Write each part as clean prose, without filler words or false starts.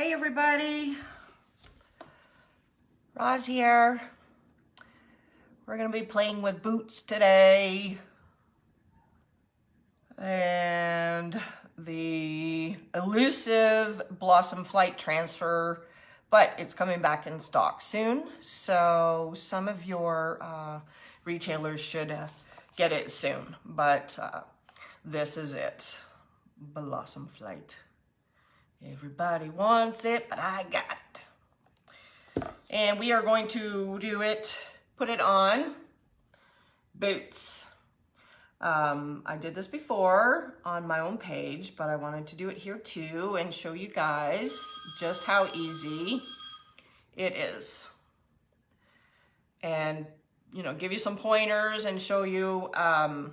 Hey everybody, Roz here. We're gonna be playing with boots today. And the elusive Blossom Flight transfer, but it's coming back in stock soon. So some of your retailers should get it soon, but this is it, Blossom Flight. Everybody wants it, but I got it. And we are going to do it, put it on boots. I did this before on my own page, but I wanted to do it here too and show you guys just how easy it is. And, you know, give you some pointers and show you that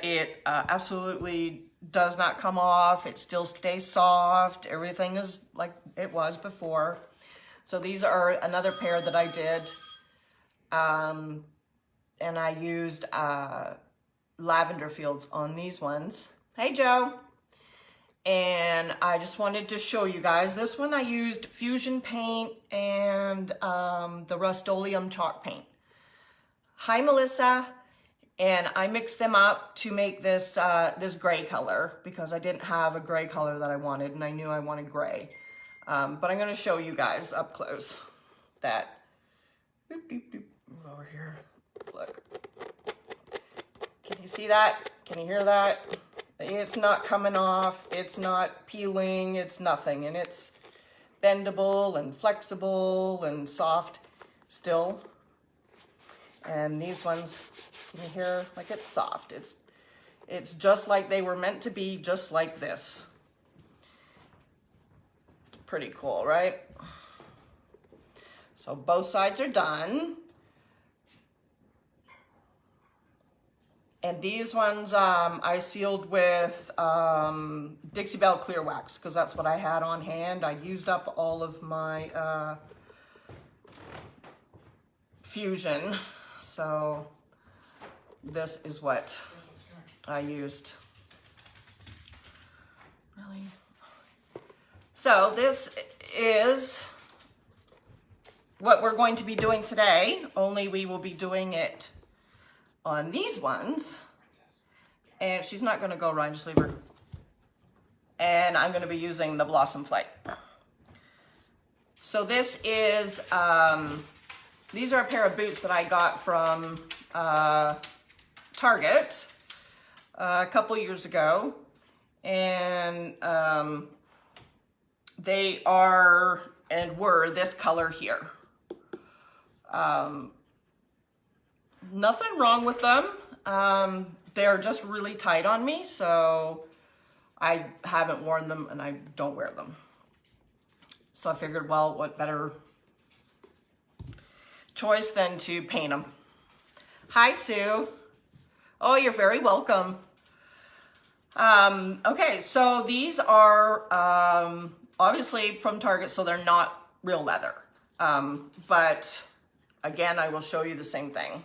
it absolutely does not come off. It still stays soft. Everything is like it was before. So these are another pair that I did. And I used lavender fields on these ones. Hey, Joe. And I just wanted to show you guys. This one I used Fusion paint and the Rust-Oleum chalk paint. Hi, Melissa. And I mixed them up to make this this gray color because I didn't have a gray color that I wanted, and I knew I wanted gray. But I'm going to show you guys up close that. Doop, doop, doop, over here. Look. Can you see that? Can you hear that? It's not coming off. It's not peeling. It's nothing. And it's bendable and flexible and soft still. And these ones, can you hear? Like it's soft. It's just like they were meant to be, just like this. Pretty cool, right? So both sides are done. And these ones I sealed with Dixie Belle Clear Wax because that's what I had on hand. I used up all of my Fusion. So this is what I used. Really? So this is what we're going to be doing today, only we will be doing it on these ones. And she's not going to go, Ryan, just leave her. And I'm going to be using the Blossom Flight. So this is, these are a pair of boots that I got from Target a couple years ago. And they are and were this color here. Nothing wrong with them. They're just really tight on me, so I haven't worn them and I don't wear them. So I figured, well, what better choice than to paint them. Hi, Sue. Oh, you're very welcome. Okay, so these are obviously from Target, so they're not real leather. But again, I will show you the same thing.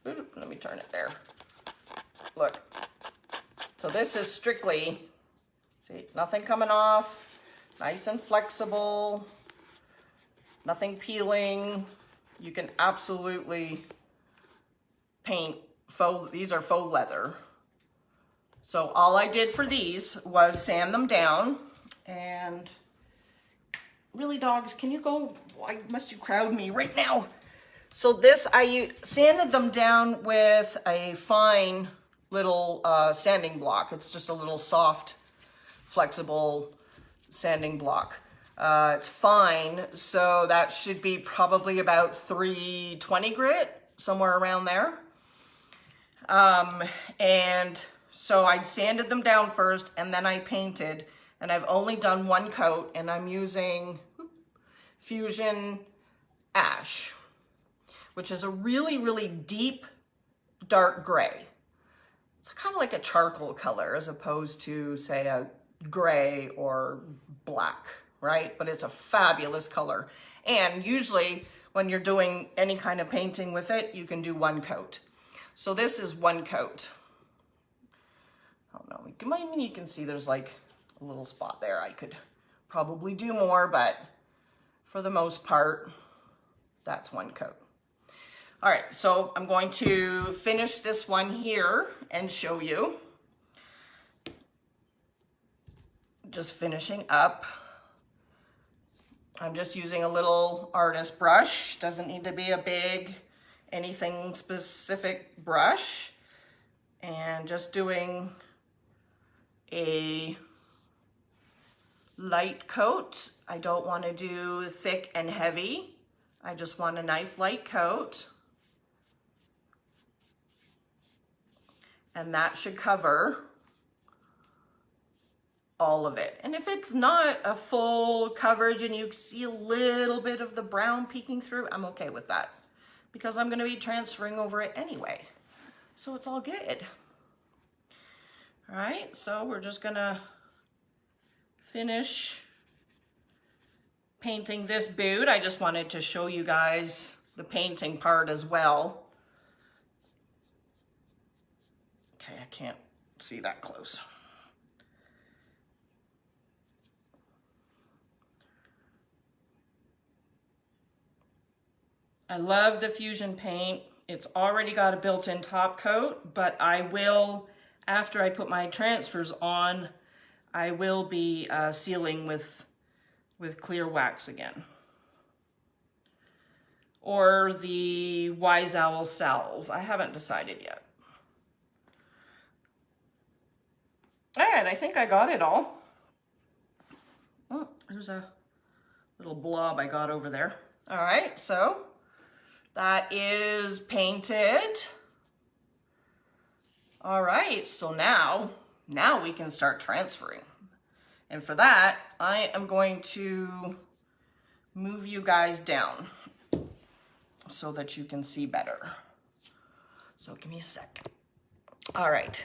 Let me turn it there. Look. So this is strictly, see, nothing coming off, nice and flexible, nothing peeling. You can absolutely paint faux, these are faux leather. So all I did for these was sand them down. And really, dogs, can you go? Why must you crowd me right now? So this, I sanded them down with a fine little sanding block. It's just a little soft, flexible sanding block. It's fine, so that should be probably about 320 grit, somewhere around there. And so I sanded them down first, and then I painted, and I've only done one coat, and I'm using Fusion Ash, which is a really, really deep, dark gray. It's kind of like a charcoal color as opposed to, say, a gray or black, right? But it's a fabulous color. And usually when you're doing any kind of painting with it, you can do one coat. So this is one coat. Oh no, you can see there's like a little spot there. I could probably do more, but for the most part, that's one coat. All right, so I'm going to finish this one here and show you. Just finishing up. I'm just using a little artist brush. Doesn't need to be a big, anything specific brush. And just doing a light coat. I don't want to do thick and heavy. I just want a nice light coat. And that should cover all of it. And if it's not a full coverage and you see a little bit of the brown peeking through, I'm okay with that because I'm going to be transferring over it anyway. So it's all good. All right, so we're just going to finish painting this boot. I just wanted to show you guys the painting part as well. Okay, I can't see that close. I love the Fusion paint. It's already got a built-in top coat, but I will, after I put my transfers on, I will be sealing with clear wax again. Or the Wise Owl Salve. I haven't decided yet. All right, I think I got it all. Oh, there's a little blob I got over there. All right, so that is painted. All right, so now we can start transferring. And for that, I am going to move you guys down so that you can see better. So give me a sec. All right.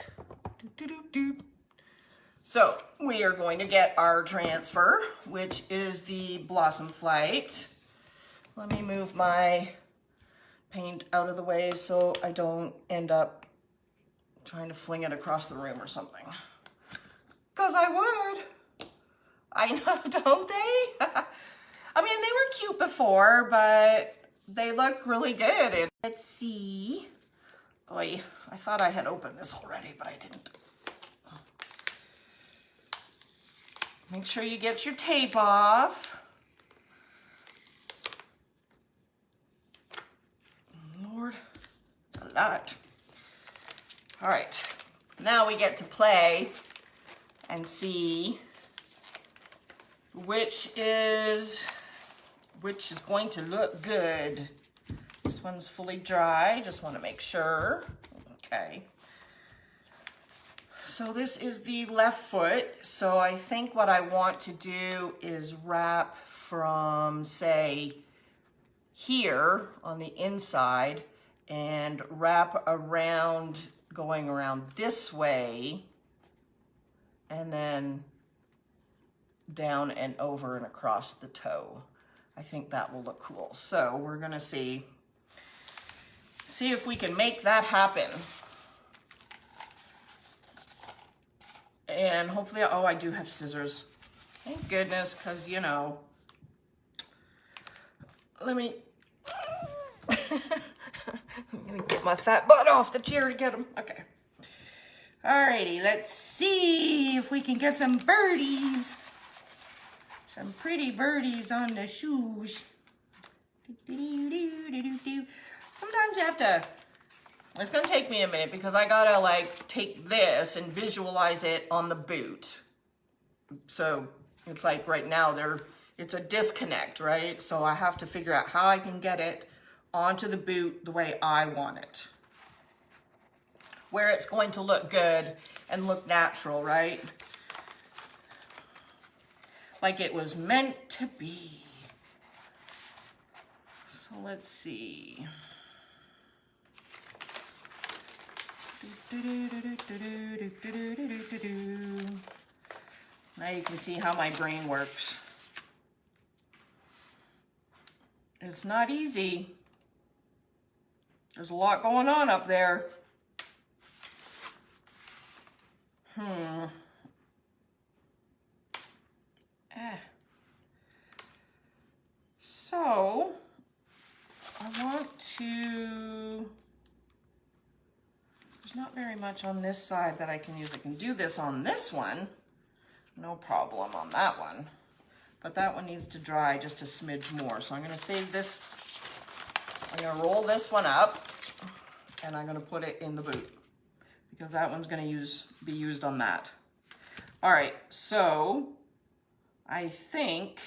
So we are going to get our transfer, which is the Blossom Flight. Let me move my paint out of the way so I don't end up trying to fling it across the room or something. Because I would. I know, don't they? I mean, they were cute before, but they look really good. And let's see. Oy, I thought I had opened this already, but I didn't. Make sure you get your tape off. Lord, it's a lot. All right, now we get to play and see which is going to look good. This one's fully dry, just want to make sure. Okay. So this is the left foot. So I think what I want to do is wrap from, say, here on the inside and wrap around, going around this way, and then down and over and across the toe. I think that will look cool. So we're gonna see if we can make that happen. And hopefully, oh, I do have scissors. Thank goodness, because, you know, let me, I'm gonna get my fat butt off the chair to get them. Okay. Alrighty, let's see if we can get some birdies. Some pretty birdies on the shoes. Sometimes you have to, it's gonna take me a minute because I gotta like take this and visualize it on the boot. So it's like right now it's a disconnect, right? So I have to figure out how I can get it onto the boot the way I want it. Where it's going to look good and look natural, right? Like it was meant to be. So let's see. Now you can see how my brain works. It's not easy. There's a lot going on up there. very much on this side that I can use. I can do this on this one, no problem on that one, but that one needs to dry just a smidge more. So I'm going to save this, I'm going to roll this one up, and I'm going to put it in the boot because that one's going to be used on that. All right, so I think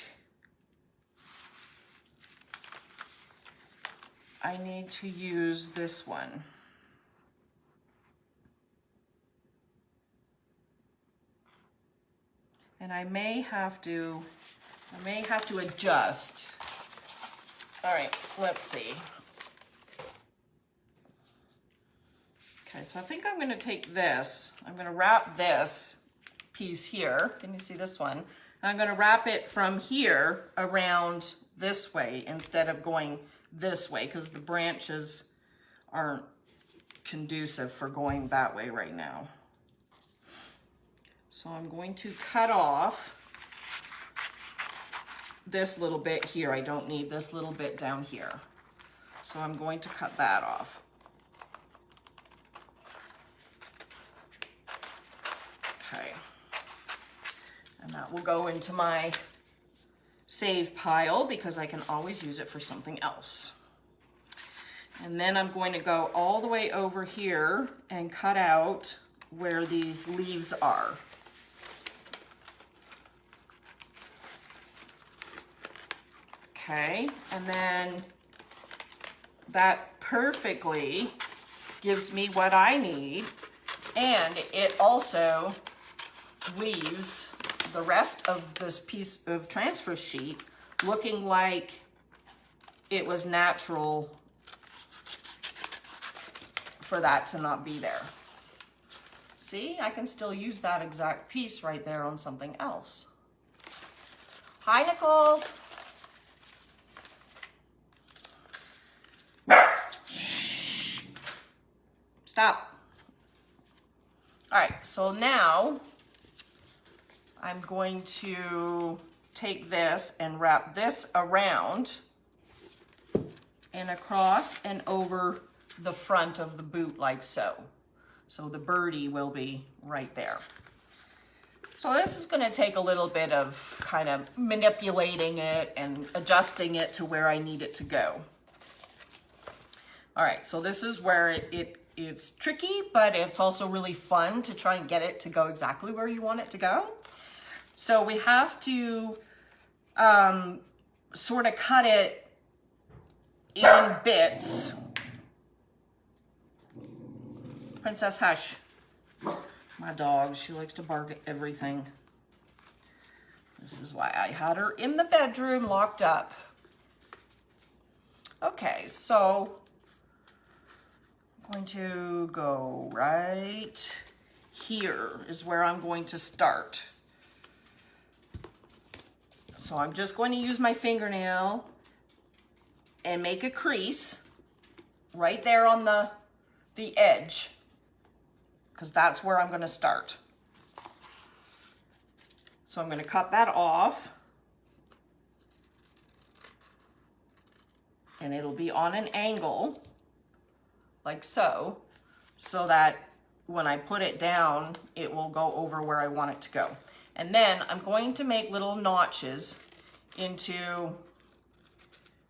I need to use this one. And I may have to adjust. All right, let's see. Okay, so I think I'm gonna take this, I'm gonna wrap this piece here. Can you see this one? I'm gonna wrap it from here around this way instead of going this way because the branches aren't conducive for going that way right now. So I'm going to cut off this little bit here. I don't need this little bit down here. So I'm going to cut that off. Okay. And that will go into my save pile because I can always use it for something else. And then I'm going to go all the way over here and cut out where these leaves are. Okay, and then that perfectly gives me what I need, and it also leaves the rest of this piece of transfer sheet looking like it was natural for that to not be there. See, I can still use that exact piece right there on something else. Hi, Nicole. Stop. All right, so now I'm going to take this and wrap this around and across and over the front of the boot like so. So the birdie will be right there. So this is going to take a little bit of kind of manipulating it and adjusting it to where I need it to go. All right, so this is where it's tricky, but it's also really fun to try and get it to go exactly where you want it to go. So we have to sort of cut it in bits. Princess, hush. My dog, she likes to bark at everything. This is why I had her in the bedroom locked up. Okay, so I'm going to go right here is where I'm going to start. So I'm just going to use my fingernail and make a crease right there on the edge, because that's where I'm going to start. So I'm going to cut that off, and it'll be on an angle like so, so that when I put it down, it will go over where I want it to go. And then I'm going to make little notches into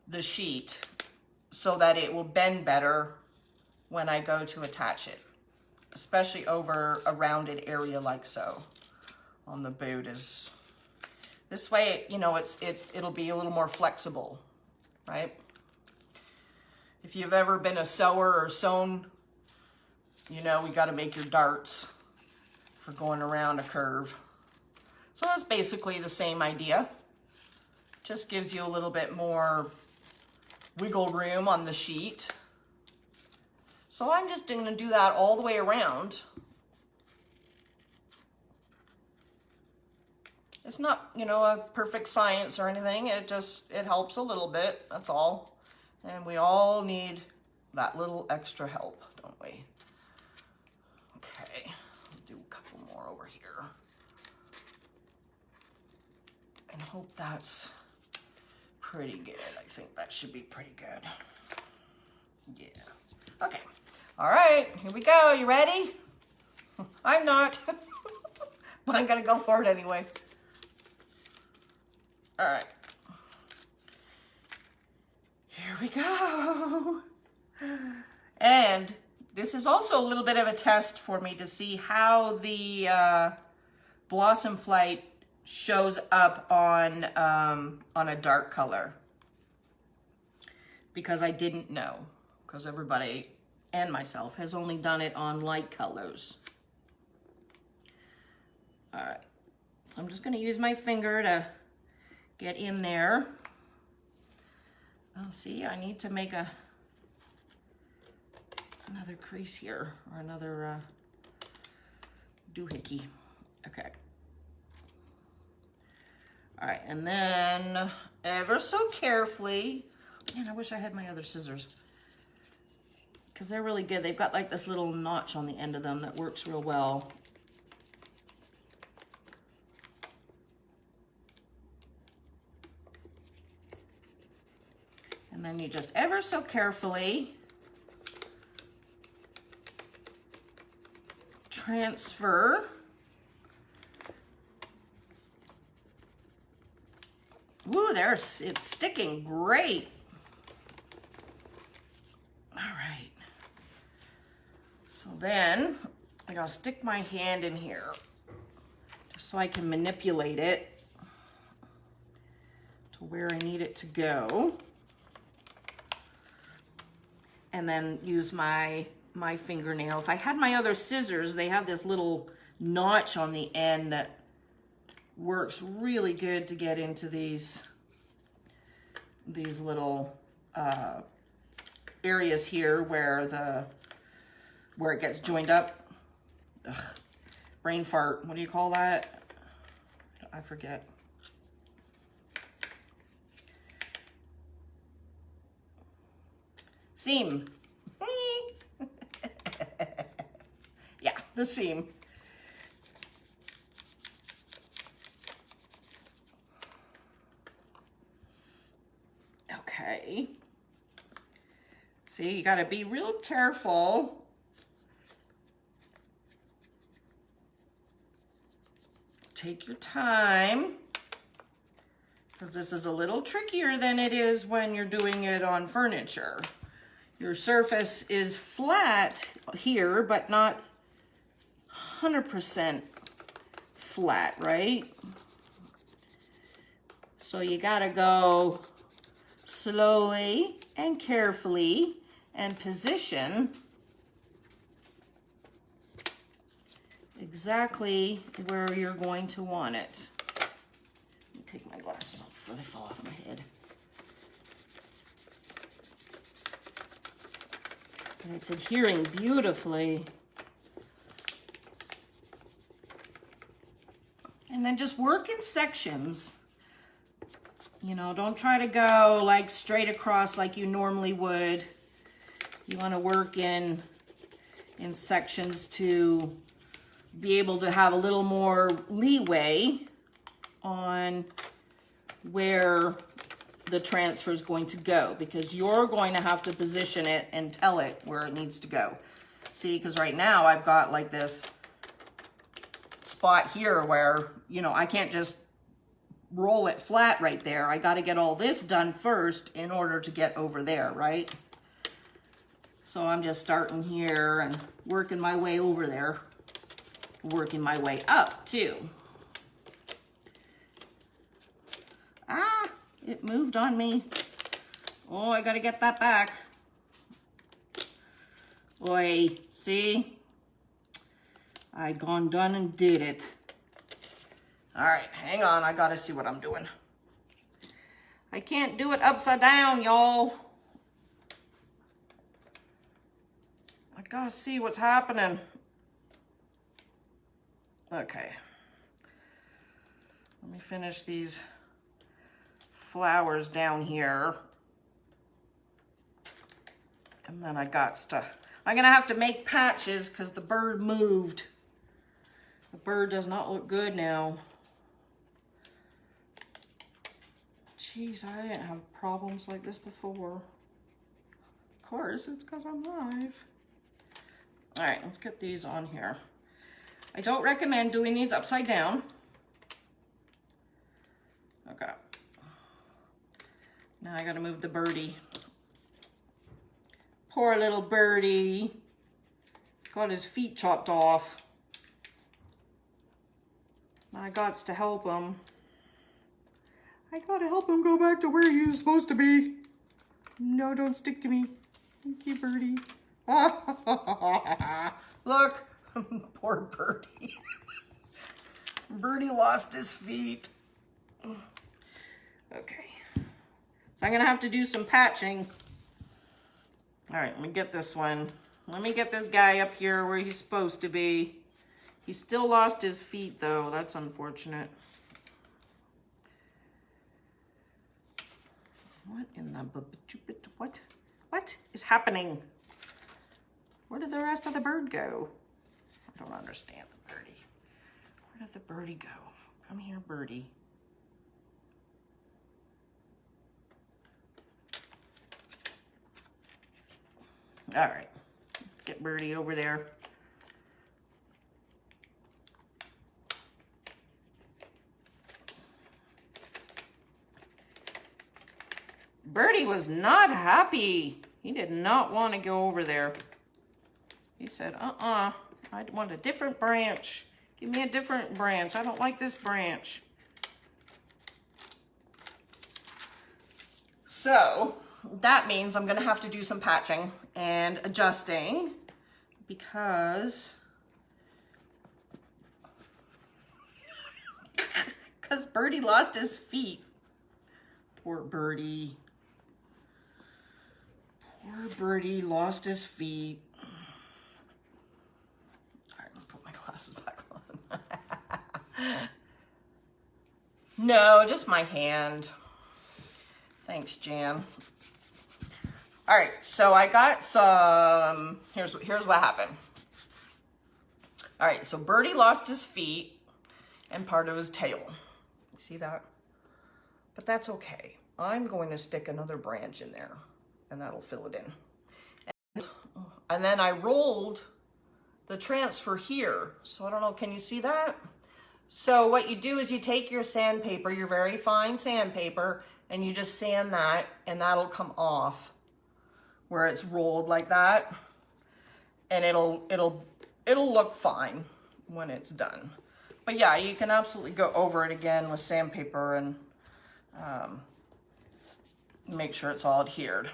the sheet so that it will bend better when I go to attach it, especially over a rounded area like so on the boot. Is this way, you know, it'll be a little more flexible, right? If you've ever been a sewer or sewn, you know, we got to make your darts for going around a curve. So that's basically the same idea. Just gives you a little bit more wiggle room on the sheet. So I'm just going to do that all the way around. It's not, you know, a perfect science or anything. It helps a little bit, that's all. And we all need that little extra help, don't we? Okay, I'll do a couple more over here. And hope that's pretty good. I think that should be pretty good. Yeah. Okay. All right, here we go. You ready? I'm not, but I'm gonna go for it anyway. All right. Here we go. And this is also a little bit of a test for me to see how the Blossom Flight shows up on a dark color. Because I didn't know, because everybody and myself has only done it on light colors. All right, so I'm just gonna use my finger to get in there. Oh, see, I need to make another crease here, or another doohickey. Okay. All right, and then ever so carefully, man, I wish I had my other scissors, because they're really good. They've got like this little notch on the end of them that works real well. And then you just ever so carefully transfer. Ooh, it's sticking great. All right. So then I gotta stick my hand in here just so I can manipulate it to where I need it to go. And then use my fingernail. If I had my other scissors, they have this little notch on the end that works really good to get into these little areas here where it gets joined up. Ugh. Brain fart, what do you call that? I forget. Seam. Yeah, the seam. Okay. See, you got to be real careful. Take your time, because this is a little trickier than it is when you're doing it on furniture. Your surface is flat here, but not 100% flat, right? So you gotta go slowly and carefully and position exactly where you're going to want it. Let me take my glasses off before they fall off my head. And it's adhering beautifully. And then just work in sections. You know, don't try to go like straight across like you normally would. You want to work in sections to be able to have a little more leeway on where the transfer is going to go, because you're going to have to position it and tell it where it needs to go. See, because right now I've got like this spot here where, you know, I can't just roll it flat right there. I got to get all this done first in order to get over there, right? So I'm just starting here and working my way over there, working my way up too. Ah, it moved on me. Oh, I got to get that back. Oi, see? I gone done and did it. All right, hang on. I got to see what I'm doing. I can't do it upside down, y'all. I got to see what's happening. Okay. Let me finish these flowers down here. And then I got stuff. I'm going to have to make patches because the bird moved. The bird does not look good now. Jeez, I didn't have problems like this before. Of course, it's because I'm live. All right, let's get these on here. I don't recommend doing these upside down. Okay. Now I gotta move the birdie. Poor little birdie. Got his feet chopped off. I gots to help him. I gotta help him go back to where he was supposed to be. No, don't stick to me. Thank you, birdie. Look, poor birdie. Birdie lost his feet. Okay. So I'm gonna have to do some patching. All right, let me get this one. Let me get this guy up here where he's supposed to be. He still lost his feet though. That's unfortunate. What in the what is happening? Where did the rest of the bird go? I don't understand the birdie. Where did the birdie go? Come here, birdie. All right, get birdie over there. Birdie was not happy. He did not want to go over there. He said, I want a different branch. Give me a different branch. I don't like this branch. So that means I'm gonna have to do some patching and adjusting because Birdie lost his feet. Poor Birdie. Poor Birdie lost his feet. All right, I'm gonna put my glasses back on. No, just my hand. Thanks, Jan. All right, so I got some, here's what happened. All right, so Birdie lost his feet and part of his tail. You see that? But that's okay. I'm going to stick another branch in there and that'll fill it in. And then I rolled the transfer here. So I don't know, can you see that? So what you do is you take your sandpaper, your very fine sandpaper, and you just sand that and that'll come off where it's rolled like that. And it'll look fine when it's done. But yeah, you can absolutely go over it again with sandpaper and make sure it's all adhered.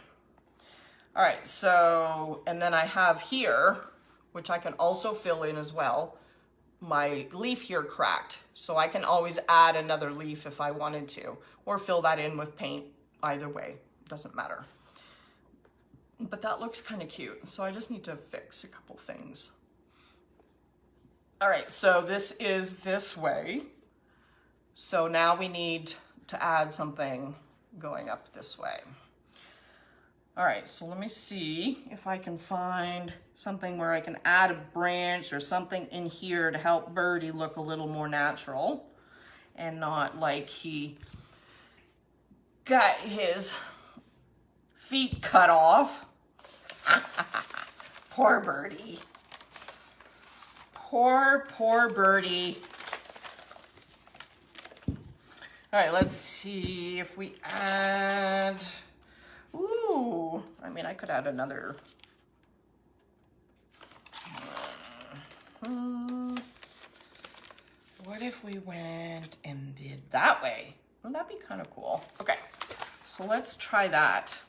All right, so, and then I have here, which I can also fill in as well, my leaf here cracked. So I can always add another leaf if I wanted to, or fill that in with paint, either way, doesn't matter. But that looks kind of cute, so I just need to fix a couple things. All right, so this is this way. So now we need to add something going up this way. All right, so let me see if I can find something where I can add a branch or something in here to help Birdie look a little more natural and not like he got his feet cut off. Poor Birdie. Poor Birdie. All right, let's see if we add, ooh, I mean, I could add another. What if we went and did that way? Well, that'd be kind of cool. Okay, so let's try that.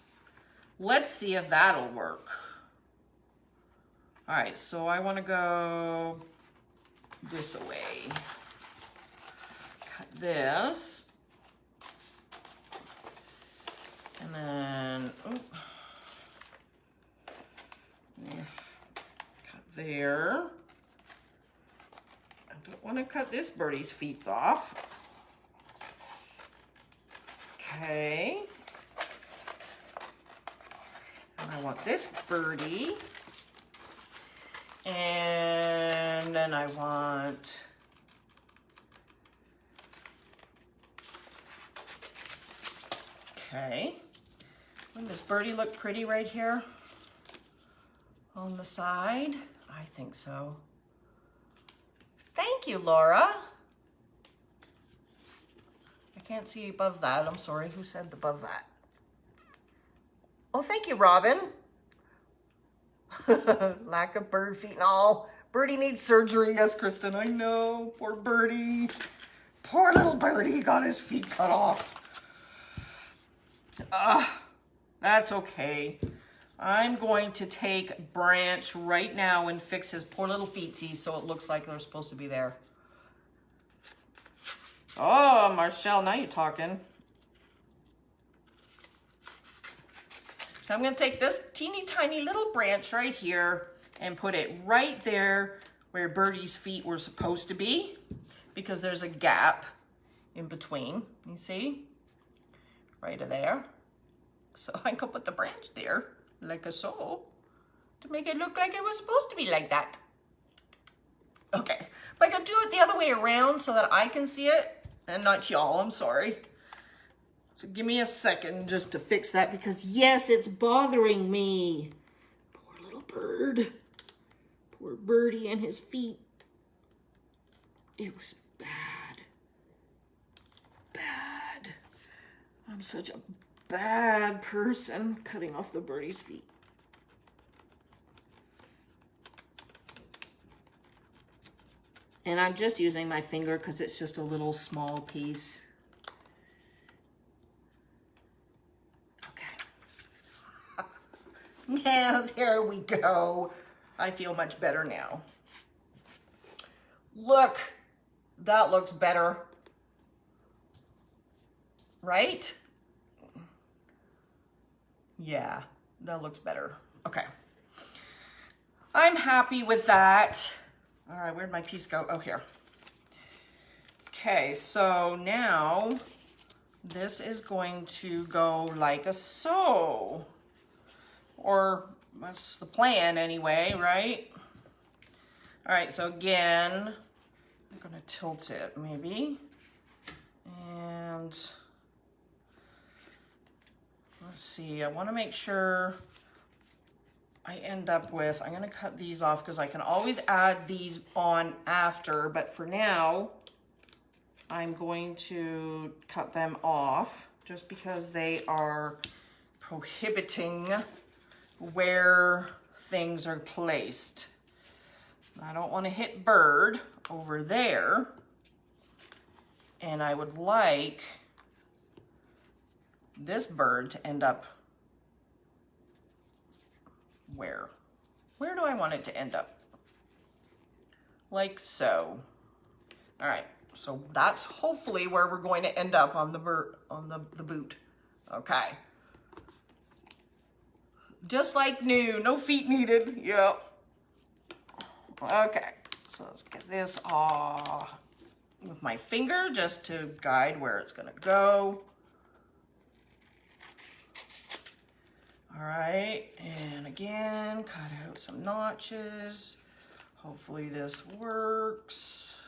Let's see if that'll work. All right, so I want to go this way. Cut this. And then, cut there. I don't want to cut this birdie's feet off. Okay. And I want this birdie. And then I want okay. Doesn't this birdie look pretty right here on the side? I think so. Thank you, Laura. I can't see above that. I'm sorry. Who said above that? Oh, thank you, Robin. Lack of bird feet and all. Birdie needs surgery. Yes, Kristen, I know. Poor Birdie. Poor little Birdie got his feet cut off. That's okay. I'm going to take Branch right now and fix his poor little feetsies so it looks like they're supposed to be there. Oh, Marshall, now you're talking. So I'm going to take this teeny tiny little branch right here and put it right there where Birdie's feet were supposed to be, because there's a gap in between, you see? Right there. So I can put the branch there, like so, to make it look like it was supposed to be like that. Okay, but I can do it the other way around so that I can see it, and not y'all, I'm sorry. So give me a second just to fix that, because yes, it's bothering me. Poor little bird. Poor Birdie and his feet. It was bad. Bad. I'm such a bad person cutting off the Birdie's feet. And I'm just using my finger because it's just a little small piece. Okay. Now, there we go. I feel much better now. Look, that looks better. Right? Yeah, that looks better. Okay. I'm happy with that. All right, where'd my piece go? Oh, here. Okay, so now this is going to go like a so. Or that's the plan anyway, right? All right, so again, I'm gonna tilt it maybe. And let's see, I wanna make sure I end up with, I'm gonna cut these off because I can always add these on after, but for now, I'm going to cut them off just because they are prohibiting where things are placed. I don't want to hit bird over there, and I would like this bird to end up where? Where do I want it to end up? Like so. All right, so that's hopefully where we're going to end up on the bird, on the boot. Okay. Just like new, no feet needed. Yep. Okay, so let's get this off with my finger just to guide where it's gonna go. All right, and again, cut out some notches. Hopefully this works.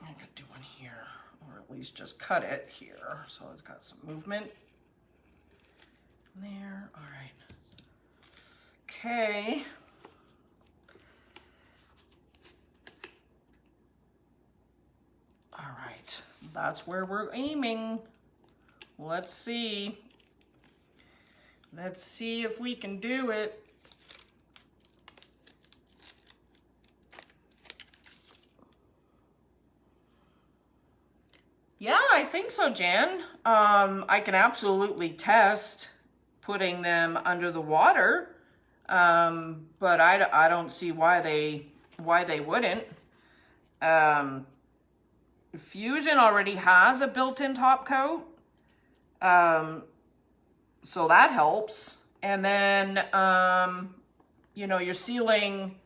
I could do one here, or at least just cut it here. So it's got some movement there. All right. Okay. All right, that's where we're aiming. Let's see. Let's see if we can do it. Yeah, I think so, Jan. I can absolutely test putting them under the water, but I don't see why they wouldn't. Fusion already has a built-in top coat, so that helps. And then you know, you're sealing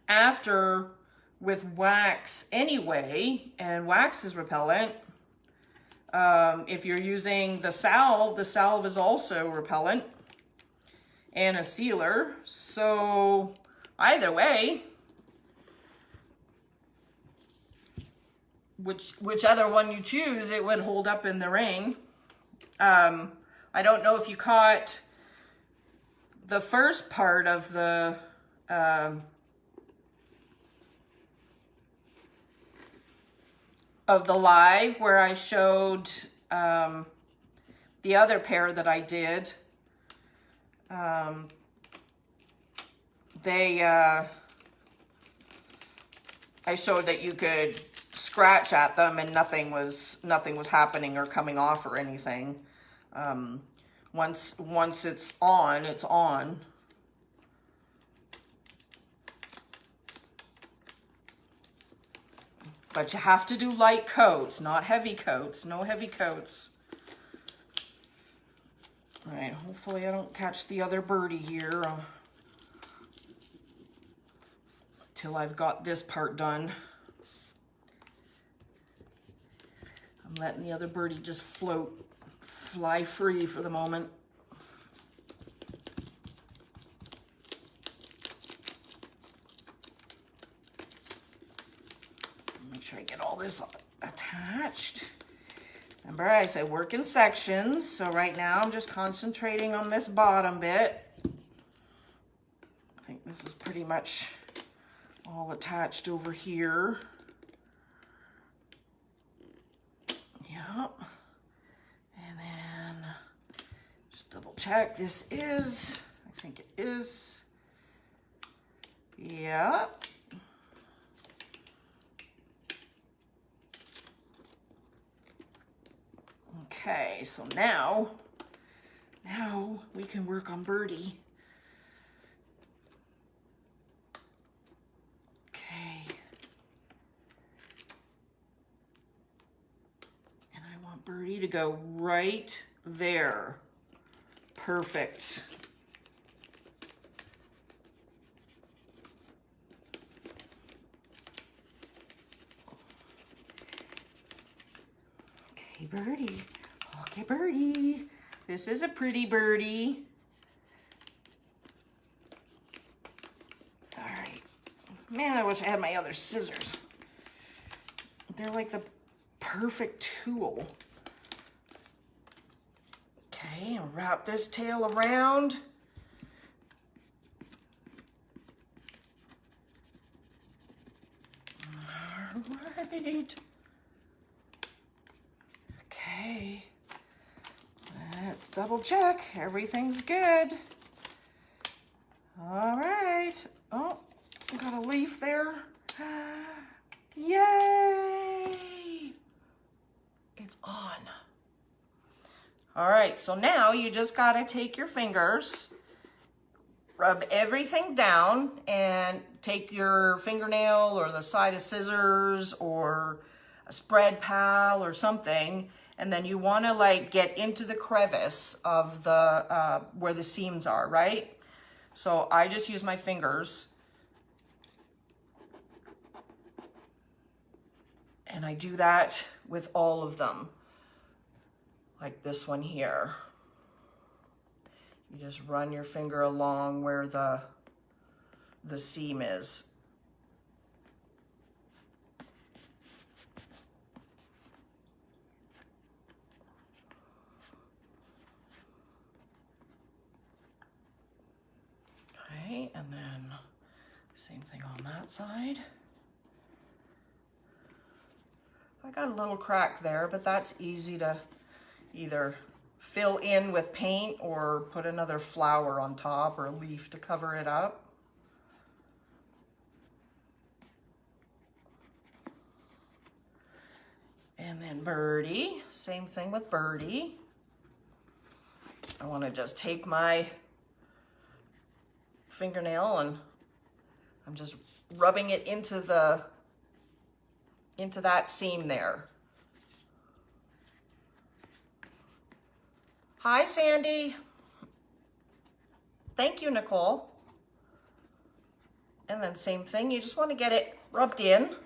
after with wax anyway, and wax is repellent. If you're using the salve is also repellent and a sealer. So either way, whichever one you choose, it would hold up in the ring. I don't know if you caught the first part of the live where I showed the other pair that I did, I showed that you could scratch at them and nothing was happening or coming off or anything. Once it's on, it's on. But you have to do light coats, not heavy coats. No heavy coats. All right, hopefully I don't catch the other birdie here till I've got this part done. I'm letting the other birdie just fly free for the moment. Make sure I get all this attached. Remember, I said work in sections, so right now I'm just concentrating on this bottom bit. I think this is pretty much all attached over here. Yep. And then just double check. This is, I think it is. Yep. Okay, so now we can work on birdie. Okay. And I want birdie to go right there. Perfect. Okay, birdie. Okay, birdie. This is a pretty birdie. All right. Man, I wish I had my other scissors. They're like the perfect tool. Okay, I'll wrap this tail around. All right. Okay. Let's double check. Everything's good. All right. Oh, got a leaf there. Yay! It's on. All right, so now you just got to take your fingers, rub everything down, and take your fingernail or the side of scissors or a spread pal or something, and then you want to like get into the crevice of the where the seams are, right? So I just use my fingers and I do that with all of them, like this one here. You just run your finger along where the seam is. Okay, and then same thing on that side. I got a little crack there, but that's easy to either fill in with paint or put another flower on top or a leaf to cover it up. And then birdie, same thing with birdie. I want to just take my fingernail and I'm just rubbing it into that seam there. Hi, Sandy. Thank you, Nicole. And then same thing, you just want to get it rubbed in.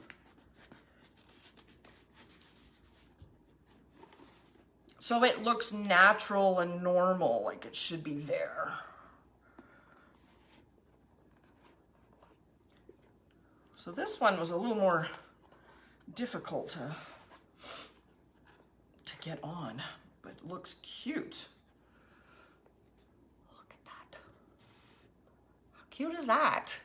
So it looks natural and normal, like it should be there. So this one was a little more difficult to get on, but it looks cute. Look at that. cute is that?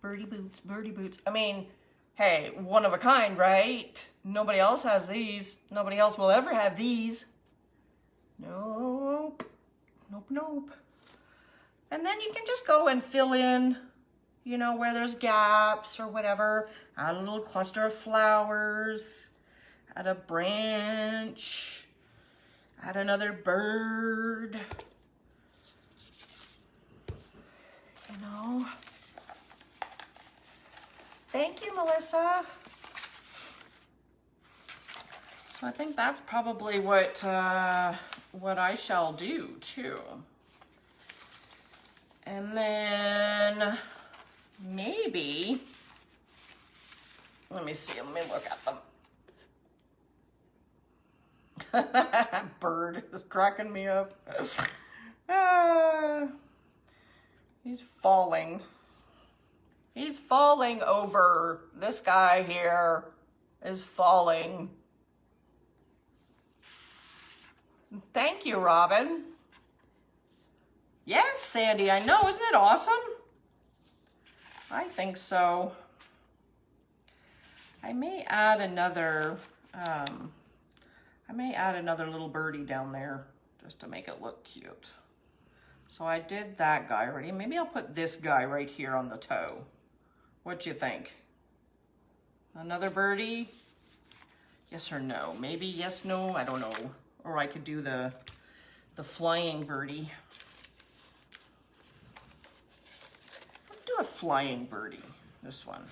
Birdie boots, birdie boots. I mean, hey, one of a kind, right? Nobody else has these. Nobody else will ever have these. Nope. Nope, nope. And then you can just go and fill in, you know, where there's gaps or whatever. Add a little cluster of flowers. Add a branch. Add another bird. You know. Thank you, Melissa. So I think that's probably what I shall do too. And then maybe, let me see, let me look at them. Bird is cracking me up. He's falling. He's falling over. This guy here is falling. Thank you, Robin. Yes, Sandy, I know. Isn't it awesome? I think so. I may add another, little birdie down there just to make it look cute. So I did that guy already. Maybe I'll put this guy right here on the toe. What do you think? Another birdie? Yes or no? Maybe yes, no, I don't know. Or I could do the flying birdie. Let's do a flying birdie, this one.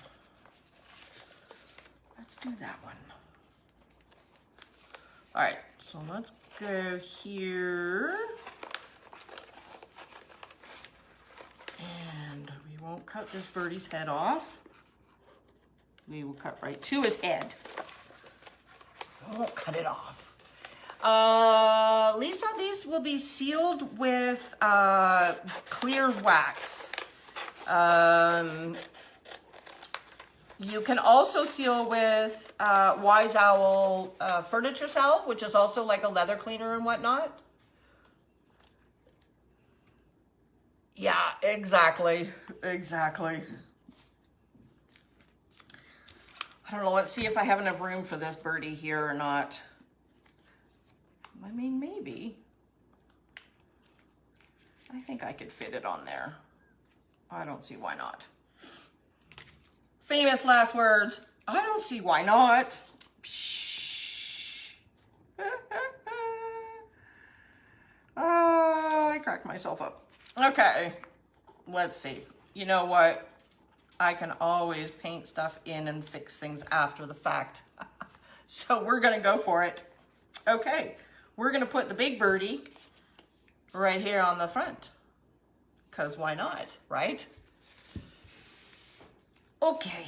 Let's do that one. All right, so let's go here. And we won't cut this birdie's head off. We will cut right to his head. We won't cut it off. Lisa, these will be sealed with clear wax. You can also seal with Wise Owl Furniture Salve, which is also like a leather cleaner and whatnot. Yeah, exactly. Exactly. I don't know. Let's see if I have enough room for this birdie here or not. I mean, maybe. I think I could fit it on there. I don't see why not. Famous last words. I don't see why not. I cracked myself up. Okay, let's see. You know what? I can always paint stuff in and fix things after the fact. So we're gonna go for it. Okay, we're gonna put the big birdie right here on the front. Because why not, right? Okay.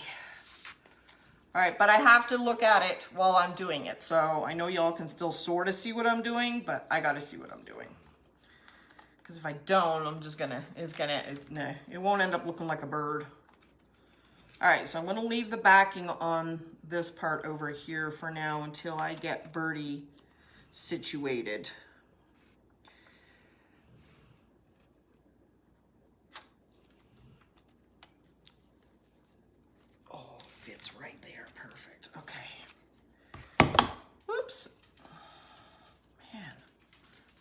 All right, but I have to look at it while I'm doing it. So I know y'all can still sort of see what I'm doing, but I gotta see what I'm doing. Because if I don't, I'm just gonna, it won't end up looking like a bird. All right, so I'm gonna leave the backing on this part over here for now until I get birdie situated. Oh, fits right there, perfect, okay. Whoops, man,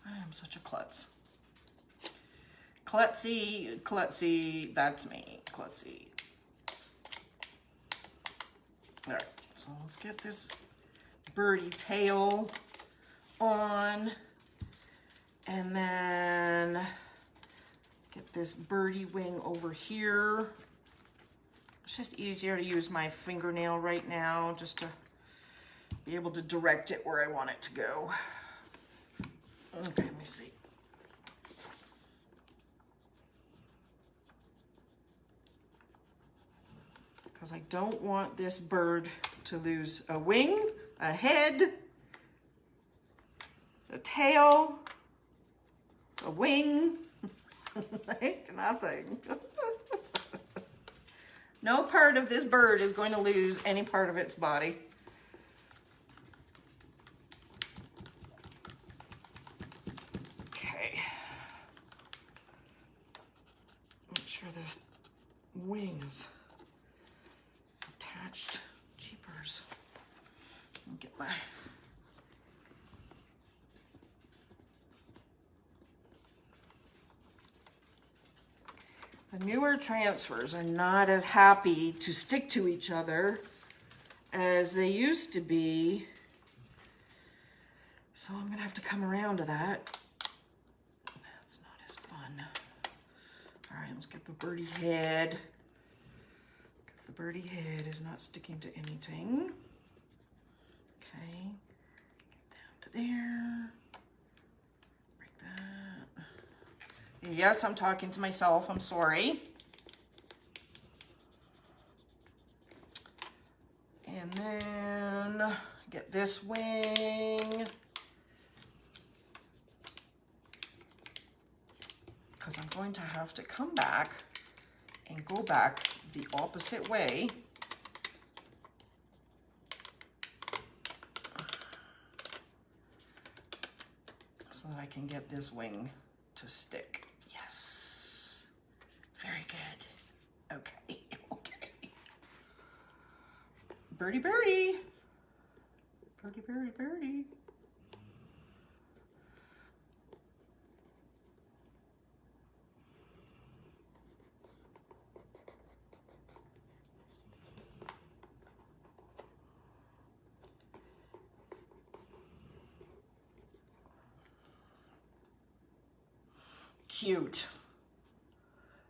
I am such a klutz. Klutzy, that's me, klutzy. All right, so let's get this birdie tail on, and then get this birdie wing over here. It's just easier to use my fingernail right now just to be able to direct it where I want it to go. Okay, let me see. Because I don't want this bird to lose a wing, a head, a tail, a wing, like nothing. No part of this bird is going to lose any part of its body. Okay. Make sure there's wings attached. Jeepers. Let me get my... The newer transfers are not as happy to stick to each other as they used to be. So I'm gonna have to come around to that. That's not as fun. All right, let's get the birdie head. Because the birdie head is not sticking to anything. Okay, get down to there. Yes, I'm talking to myself. I'm sorry. And then get this wing. Because I'm going to have to come back and go back the opposite way. So that I can get this wing to stick. Yes. Very good. Okay. Okay. Birdie, birdie. Birdie, birdie, birdie. Cute.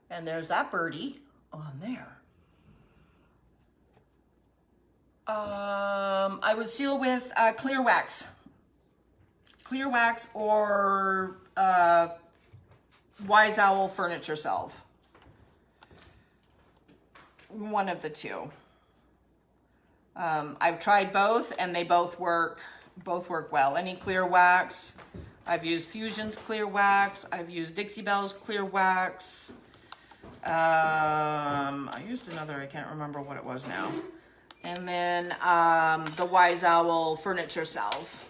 And there's that birdie on there. I would seal with clear wax. Clear wax or Wise Owl furniture salve. One of the two. I've tried both and they both work well. Any clear wax. I've used Fusion's clear wax. I've used Dixie Belle's clear wax. I used another, I can't remember what it was now. And then the Wise Owl furniture salve.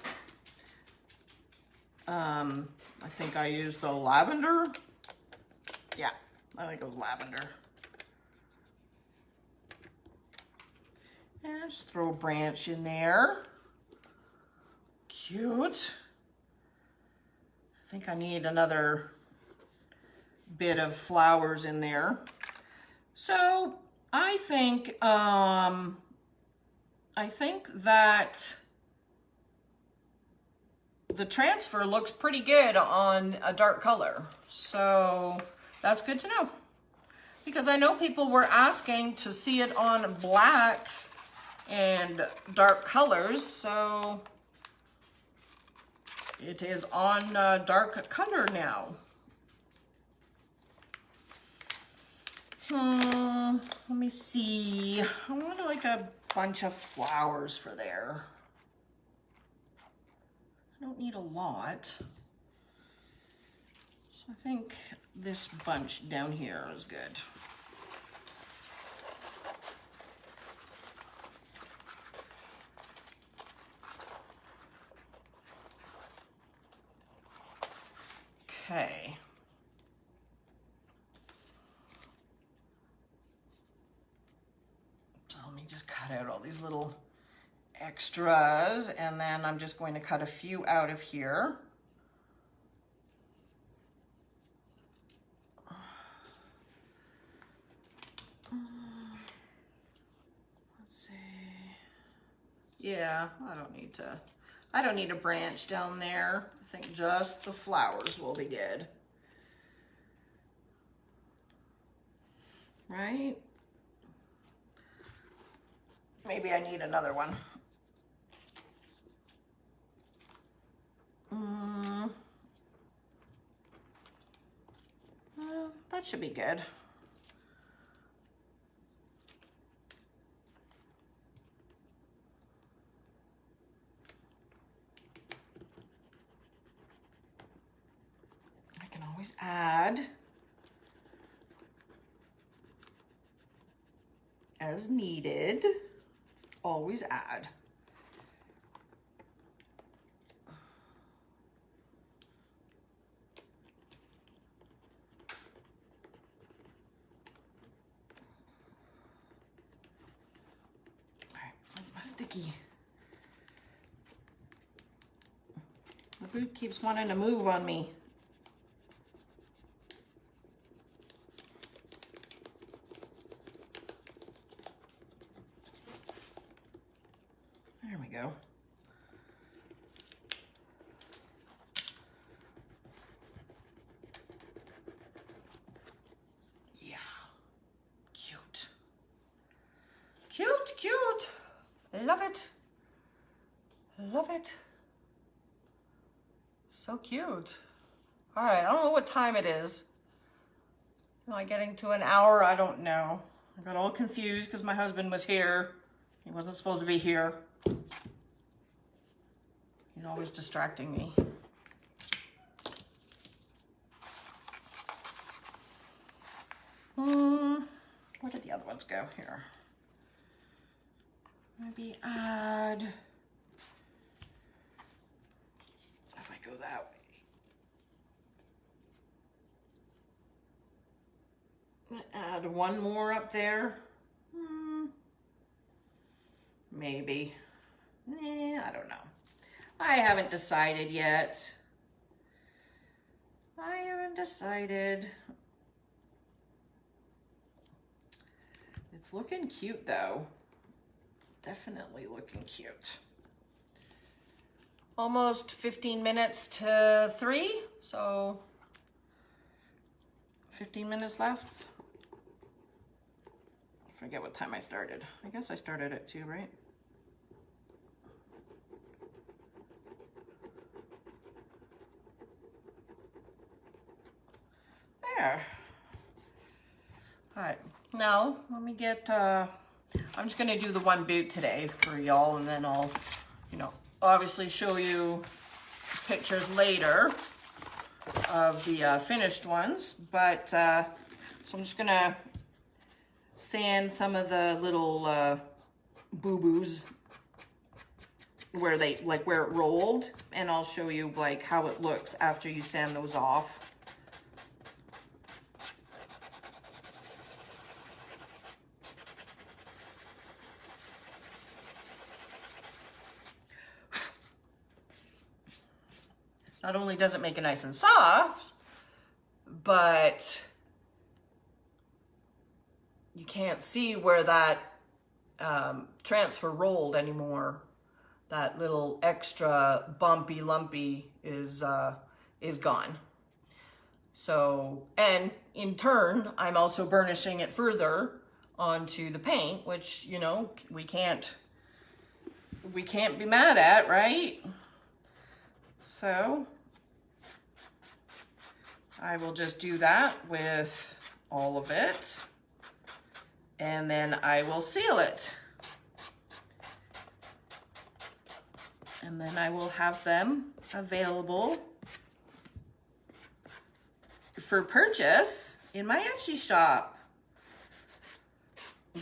I think I used the lavender. Yeah, I think it was lavender. And just throw a branch in there. Cute. I think I need another bit of flowers in there. So I think that the transfer looks pretty good on a dark color. So that's good to know. Because I know people were asking to see it on black and dark colors, so it is on dark color now. Let me see. I want like a bunch of flowers for there. I don't need a lot. So I think this bunch down here is good. Okay. So let me just cut out all these little extras, and then I'm just going to cut a few out of here. Let's see. Yeah, I don't need a branch down there. I think just the flowers will be good. Right? Maybe I need another one. Well, that should be good. I can always add as needed. Always add. sticky. The boot keeps wanting to move on me. There we go. Yeah, cute. Cute, cute. Love it. Love it. So cute. All right, I don't know what time it is. Am I getting to an hour? I don't know. I got all confused because my husband was here. He wasn't supposed to be here. He's always distracting me. Where did the other ones go? Here. Maybe add, if I go that way. Add one more up there. Maybe. I don't know. I haven't decided yet. I haven't decided. It's looking cute though. Definitely looking cute. Almost 15 minutes to 3, so 15 minutes left. I forget what time I started. I guess I started at 2, right? There. All right, now let me get, I'm just gonna do the one boot today for y'all, and then I'll, obviously show you pictures later of the finished ones. But, so I'm just gonna sand some of the little boo-boos where where it rolled, and I'll show you like how it looks after you sand those off. Not only does it make it nice and soft, but you can't see where that transfer rolled anymore. That little extra bumpy, lumpy is gone. So, and in turn, I'm also burnishing it further onto the paint, which, we can't be mad at, right? So I will just do that with all of it, and then I will seal it. And then I will have them available for purchase in my Etsy shop.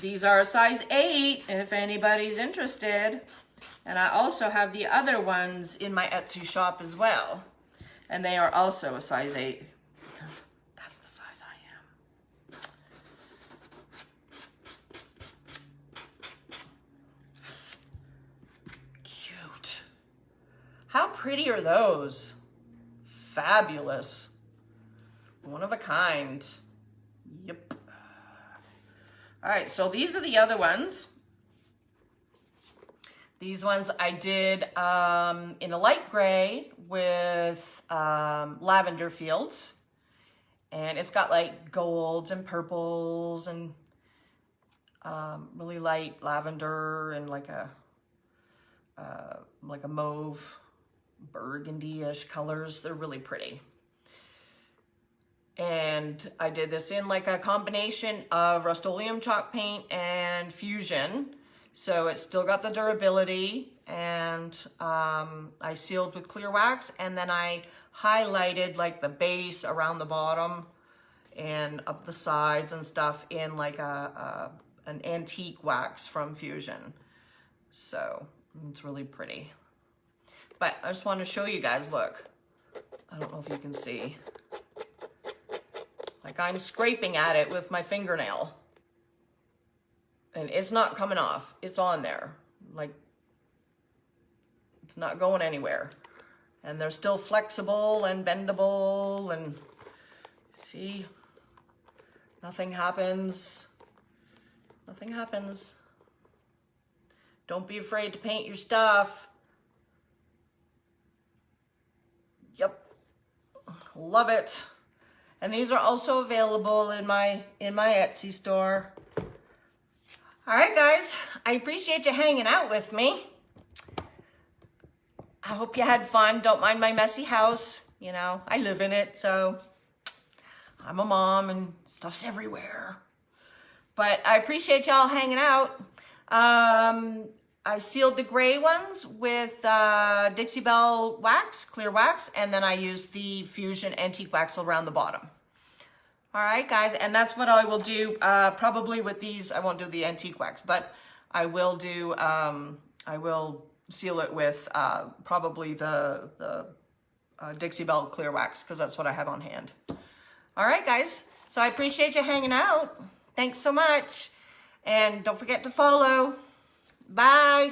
These are a size 8 if anybody's interested. And I also have the other ones in my Etsy shop as well. And they are also a size 8 because that's the size I am. Cute. How pretty are those? Fabulous. One of a kind. Yep. All right, so these are the other ones. These ones I did in a light gray with lavender fields. And it's got like golds and purples and really light lavender and like a mauve burgundy-ish colors. They're really pretty. And I did this in like a combination of Rust-Oleum chalk paint and Fusion. So it's still got the durability, and I sealed with clear wax, and then I highlighted like the base around the bottom and up the sides and stuff in like an antique wax from Fusion. So it's really pretty. But I just want to show you guys, look. I don't know if you can see. Like I'm scraping at it with my fingernail. And it's not coming off. It's on there. Like It's not going anywhere. And they're still flexible and bendable, and see, nothing happens. Nothing happens. Don't be afraid to paint your stuff. Yep, love it. And these are also available in my Etsy store. All right, guys, I appreciate you hanging out with me. I hope you had fun. Don't mind my messy house. You know, I live in it, so I'm a mom and stuff's everywhere. But I appreciate y'all hanging out. I sealed the gray ones with Dixie Belle wax, clear wax, and then I used the Fusion Antique Wax around the bottom. All right, guys, and that's what I will do probably with these. I won't do the antique wax, but I will do, I will seal it with probably the Dixie Belle clear wax, because that's what I have on hand. All right, guys, so I appreciate you hanging out. Thanks so much, and don't forget to follow. Bye.